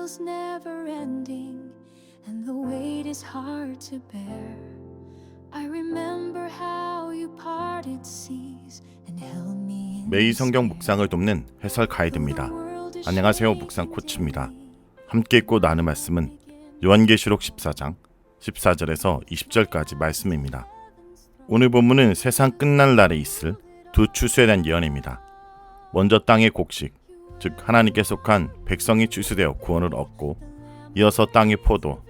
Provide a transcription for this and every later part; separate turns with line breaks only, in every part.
feels never ending and the weight is hard to bear. I remember how you parted seas and held me in
매일 성경 묵상을 돕는 해설 가이드입니다. 안녕하세요. 묵상 코치입니다. 함께 읽고 나눌 말씀은 요한계시록 14장 14절에서 20절까지 말씀입니다. 오늘 본문은 세상 끝날 날에 있을 두 추수에 대한 예언입니다. 먼저 땅의 곡식, 즉 하나님께 속한 백성이 추수되어 구원을 얻고, 이어서 땅의 포도,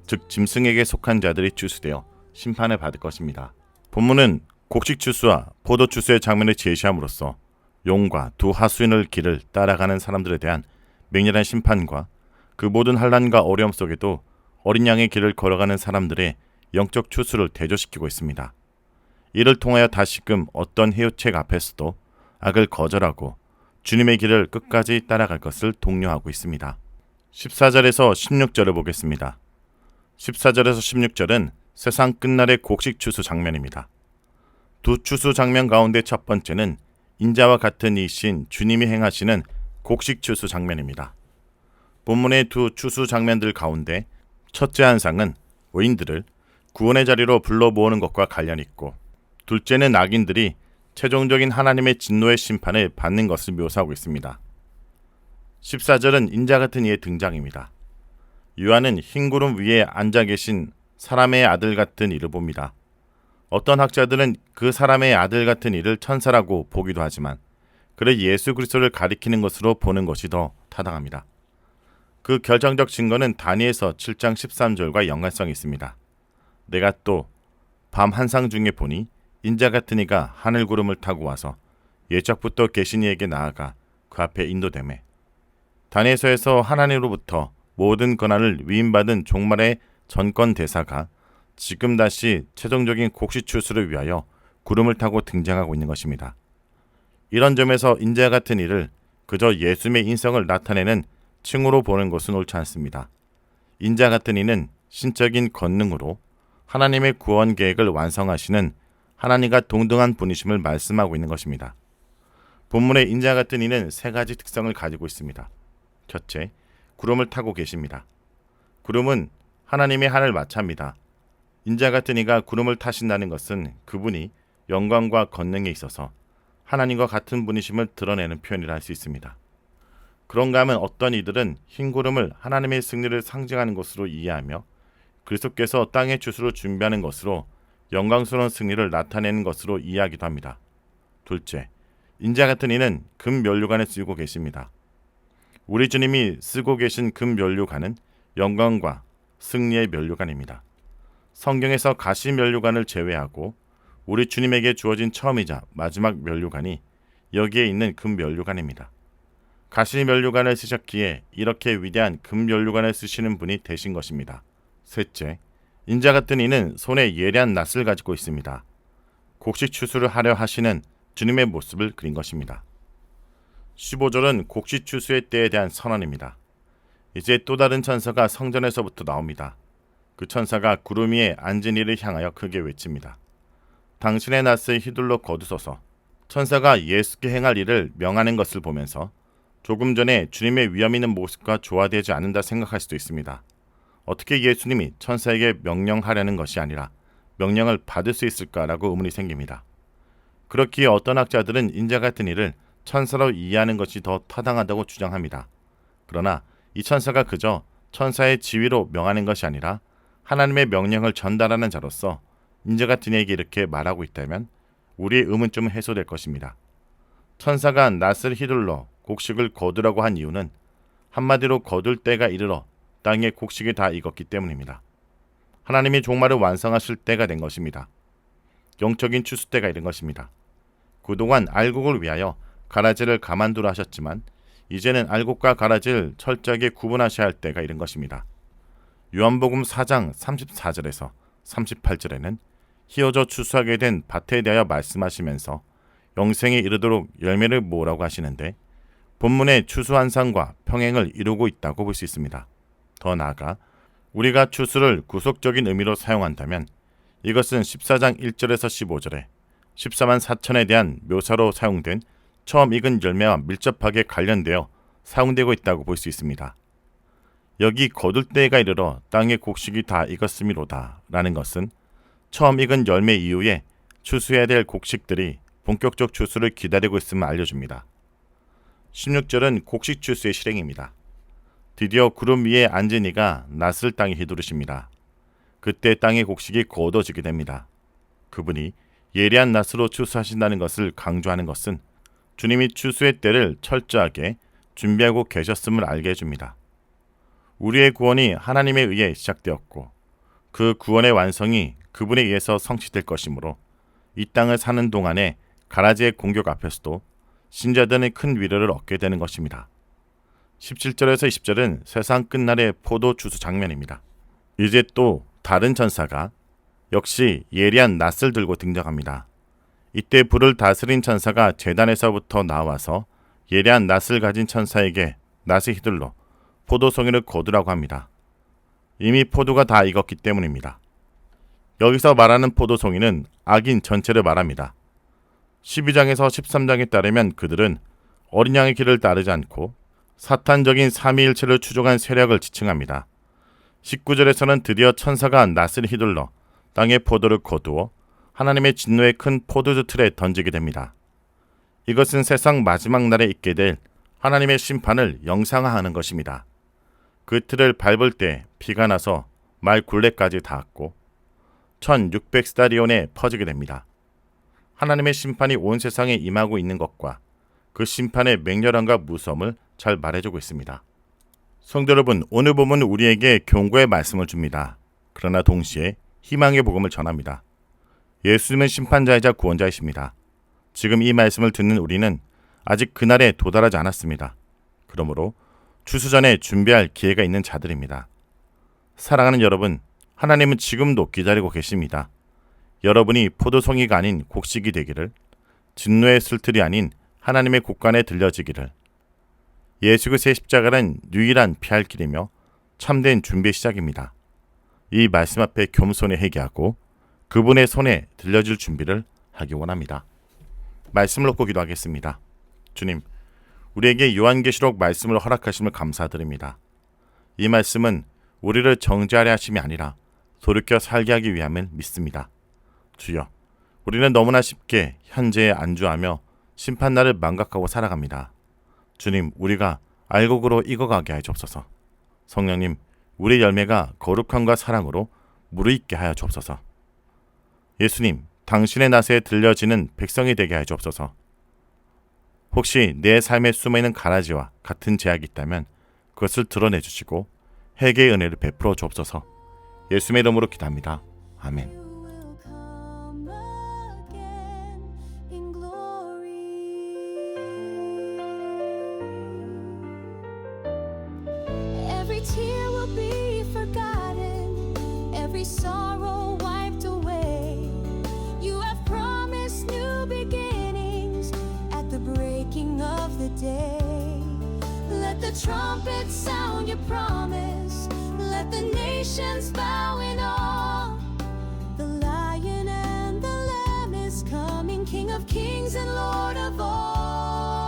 즉 짐승에게 속한 자들이 추수되어 심판을 받을 것입니다. 본문은 곡식 추수와 포도 추수의 장면을 제시함으로써 용과 두 하수인의 길을 따라가는 사람들에 대한 맹렬한 심판과 그 모든 환난과 어려움 속에도 어린 양의 길을 걸어가는 사람들의 영적 추수를 대조시키고 있습니다. 이를 통하여 다시금 어떤 해유책 앞에서도 악을 거절하고 주님의 길을 끝까지 따라갈 것을 독려하고 있습니다. 14절에서 16절을 보겠습니다. 14절에서 16절은 세상 끝날의 곡식 추수 장면입니다. 두 추수 장면 가운데 첫 번째는 인자와 같은 이신 주님이 행하시는 곡식 추수 장면입니다. 본문의 두 추수 장면들 가운데 첫째 한상은 의인들을 구원의 자리로 불러 모으는 것과 관련이 있고, 둘째는 악인들이 최종적인 하나님의 진노의 심판을 받는 것을 묘사하고 있습니다. 14절은 인자 같은 이의 등장입니다. 요한은 흰 구름 위에 앉아 계신 사람의 아들 같은 이를 봅니다. 어떤 학자들은 그 사람의 아들 같은 이를 천사라고 보기도 하지만, 그를 예수 그리스도를 가리키는 것으로 보는 것이 더 타당합니다. 그 결정적 증거는 다니엘서 7장 13절과 연관성이 있습니다. 내가 또 밤 한상 중에 보니 인자 같은 이가 하늘 구름을 타고 와서 예적부터 계신 이에게 나아가 그 앞에 인도되매, 다니엘서에서 하나님으로부터 모든 권한을 위임받은 종말의 전권 대사가 지금 다시 최종적인 곡식 추수를 위하여 구름을 타고 등장하고 있는 것입니다. 이런 점에서 인자 같은 이를 그저 예수님의 인성을 나타내는 칭호로 보는 것은 옳지 않습니다. 인자 같은 이는 신적인 권능으로 하나님의 구원 계획을 완성하시는 하나님과 동등한 분이심을 말씀하고 있는 것입니다. 본문의 인자 같은 이는 세 가지 특성을 가지고 있습니다. 첫째, 구름을 타고 계십니다. 구름은 하나님의 하늘 마차입니다. 인자 같은 이가 구름을 타신다는 것은 그분이 영광과 권능에 있어서 하나님과 같은 분이심을 드러내는 표현이라 할 수 있습니다. 그런가 하면 어떤 이들은 흰 구름을 하나님의 승리를 상징하는 것으로 이해하며 그리스도께서 땅의 추수를 준비하는 것으로 영광스러운 승리를 나타내는 것으로 이해하기도 합니다. 둘째, 인자 같은 이는 금 면류관을 쓰고 계십니다. 우리 주님이 쓰고 계신 금 면류관은 영광과 승리의 면류관입니다. 성경에서 가시 면류관을 제외하고 우리 주님에게 주어진 처음이자 마지막 면류관이 여기에 있는 금 면류관입니다. 가시 면류관을 쓰셨기에 이렇게 위대한 금 면류관을 쓰시는 분이 되신 것입니다. 셋째, 인자 같은 이는 손에 예리한 낫을 가지고 있습니다. 곡식 추수를 하려 하시는 주님의 모습을 그린 것입니다. 15절은 곡식 추수의 때에 대한 선언입니다. 이제 또 다른 천사가 성전에서부터 나옵니다. 그 천사가 구름 위에 앉은 이를 향하여 크게 외칩니다. 당신의 낫을 휘둘러 거두소서. 천사가 예수께 행할 일을 명하는 것을 보면서 조금 전에 주님의 위험 있는 모습과 조화되지 않는다 생각할 수도 있습니다. 어떻게 예수님이 천사에게 명령하려는 것이 아니라 명령을 받을 수 있을까라고 의문이 생깁니다. 그렇기에 어떤 학자들은 인자 같은 이를 천사로 이해하는 것이 더 타당하다고 주장합니다. 그러나 이 천사가 그저 천사의 지위로 명하는 것이 아니라 하나님의 명령을 전달하는 자로서 인자 같은 이에게 이렇게 말하고 있다면 우리의 의문점은 해소될 것입니다. 천사가 낫을 휘둘러 곡식을 거두라고 한 이유는 한마디로 거둘 때가 이르러 땅에 곡식이 다 익었기 때문입니다. 하나님이 종말을 완성하실 때가 된 것입니다. 영적인 추수 때가 이른 것입니다. 그동안 알곡을 위하여 가라지를 가만두라 하셨지만 이제는 알곡과 가라지를 철저하게 구분하셔야 할 때가 이른 것입니다. 요한복음 4장 34절에서 38절에는 희어져 추수하게 된 밭에 대하여 말씀하시면서 영생에 이르도록 열매를 모으라고 하시는데, 본문의 추수한상과 평행을 이루고 있다고 볼 수 있습니다. 더 나아가 우리가 추수를 구속적인 의미로 사용한다면 이것은 14장 1절에서 15절에 14만 4천에 대한 묘사로 사용된 처음 익은 열매와 밀접하게 관련되어 사용되고 있다고 볼 수 있습니다. 여기 거둘 때가 이르러 땅의 곡식이 다 익었음이로다 라는 것은 처음 익은 열매 이후에 추수해야 될 곡식들이 본격적 추수를 기다리고 있음을 알려줍니다. 16절은 곡식 추수의 실행입니다. 드디어 구름 위에 앉은 이가 낫을 땅에 휘두르십니다. 그때 땅의 곡식이 거둬지게 됩니다. 그분이 예리한 낫으로 추수하신다는 것을 강조하는 것은 주님이 추수의 때를 철저하게 준비하고 계셨음을 알게 해줍니다. 우리의 구원이 하나님에 의해 시작되었고 그 구원의 완성이 그분에 의해서 성취될 것이므로 이 땅을 사는 동안에 가라지의 공격 앞에서도 신자들은 큰 위로를 얻게 되는 것입니다. 17절에서 20절은 세상 끝날의 포도 추수 장면입니다. 이제 또 다른 천사가 역시 예리한 낫을 들고 등장합니다. 이때 불을 다스린 천사가 제단에서부터 나와서 예리한 낫을 가진 천사에게 낫을 휘둘러 포도송이를 거두라고 합니다. 이미 포도가 다 익었기 때문입니다. 여기서 말하는 포도송이는 악인 전체를 말합니다. 12장에서 13장에 따르면 그들은 어린 양의 길을 따르지 않고 사탄적인 삼위일체를 추종한 세력을 지칭합니다. 19절에서는 드디어 천사가 낫을 휘둘러 땅의 포도를 거두어 하나님의 진노의 큰 포도주 틀에 던지게 됩니다. 이것은 세상 마지막 날에 있게 될 하나님의 심판을 영상화하는 것입니다. 그 틀을 밟을 때 피가 나서 말 굴레까지 닿았고 1600스타리온에 퍼지게 됩니다. 하나님의 심판이 온 세상에 임하고 있는 것과 그 심판의 맹렬함과 무서움을 잘 말해주고 있습니다. 성도 여러분, 오늘 본문은 우리에게 경고의 말씀을 줍니다. 그러나 동시에 희망의 복음을 전합니다. 예수님은 심판자이자 구원자이십니다. 지금 이 말씀을 듣는 우리는 아직 그날에 도달하지 않았습니다. 그러므로 추수 전에 준비할 기회가 있는 자들입니다. 사랑하는 여러분, 하나님은 지금도 기다리고 계십니다. 여러분이 포도송이가 아닌 곡식이 되기를, 진노의 술틀이 아닌 하나님의 곡간에 들려지기를. 예수 그리스도의 십자가는 유일한 피할 길이며 참된 준비의 시작입니다. 이 말씀 앞에 겸손히 회개하고 그분의 손에 들려줄 준비를 하기 원합니다. 말씀을 놓고 기도하겠습니다. 주님, 우리에게 요한계시록 말씀을 허락하심을 감사드립니다. 이 말씀은 우리를 정죄하려 하심이 아니라 돌이켜 살게 하기 위함을 믿습니다. 주여, 우리는 너무나 쉽게 현재에 안주하며 심판날을 망각하고 살아갑니다. 주님, 우리가 알곡으로 익어가게 하여 주옵소서. 성령님, 우리의 열매가 거룩함과 사랑으로 무르익게 하여 주옵소서. 예수님, 당신의 낫에 들려지는 백성이 되게 하여 주옵소서. 혹시 내 삶에 숨어있는 가라지와 같은 제약이 있다면 그것을 드러내주시고 회개의 은혜를 베풀어 주옵소서. 예수님의 이름으로 기도합니다. 아멘.
Every tear will be forgotten, every sorrow wiped away. You have promised new beginnings at the breaking of the day. Let the trumpet sound your promise, let the nations bow in awe. The Lion and the Lamb is coming, King of kings and Lord of all.